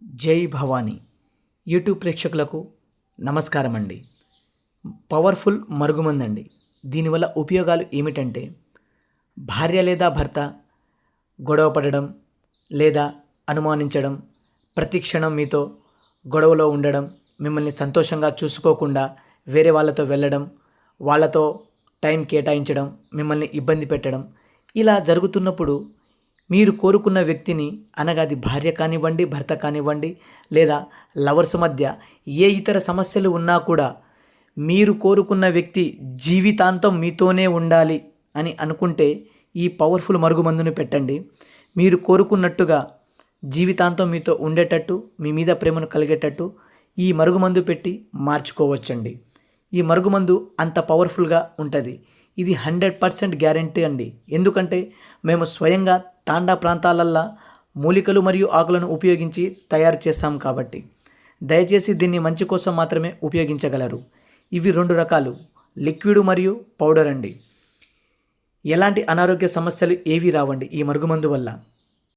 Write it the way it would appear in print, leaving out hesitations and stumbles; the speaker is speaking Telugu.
జై భవానీ యూట్యూబ్ ప్రేక్షకులకు నమస్కారం అండి. పవర్ఫుల్ మరుగుమందండి. దీనివల్ల ఉపయోగాలు ఏమిటంటే, భార్య లేదా భర్త గొడవ పడడం లేదా అనుమానించడం, ప్రతి క్షణం మీతో గొడవలో ఉండడం, మిమ్మల్ని సంతోషంగా చూసుకోకుండా వేరే వాళ్ళతో వెళ్ళడం, వాళ్ళతో టైం కేటాయించడం, మిమ్మల్ని ఇబ్బంది పెట్టడం, ఇలా జరుగుతున్నప్పుడు మీరు కోరుకున్న వ్యక్తిని, అనగా అది భార్య కానివ్వండి, భర్త కానివ్వండి, లేదా లవర్స్ మధ్య ఏ ఇతర సమస్యలు ఉన్నా కూడా మీరు కోరుకున్న వ్యక్తి జీవితాంతం మీతోనే ఉండాలి అని అనుకుంటే ఈ పవర్ఫుల్ మరుగుమందుని పెట్టండి. మీరు కోరుకున్నట్టుగా జీవితాంతం మీతో ఉండేటట్టు, మీ మీద ప్రేమను కలిగేటట్టు ఈ మరుగుమందు పెట్టి మార్చుకోవచ్చండి. ఈ మరుగుమందు అంత పవర్ఫుల్గా ఉంటుంది. ఇది 100% గ్యారంటీ అండి. ఎందుకంటే మేము స్వయంగా తాండా ప్రాంతాలల్లో మూలికలు మరియు ఆకులను ఉపయోగించి తయారు చేస్తాం కాబట్టి దయచేసి దీన్ని మంచి కోసం మాత్రమే ఉపయోగించగలరు. ఇవి 2 రకాలు, లిక్విడ్ మరియు పౌడర్ అండి. ఎలాంటి అనారోగ్య సమస్యలు ఏవి రావండి ఈ మరుగుమందు వల్ల.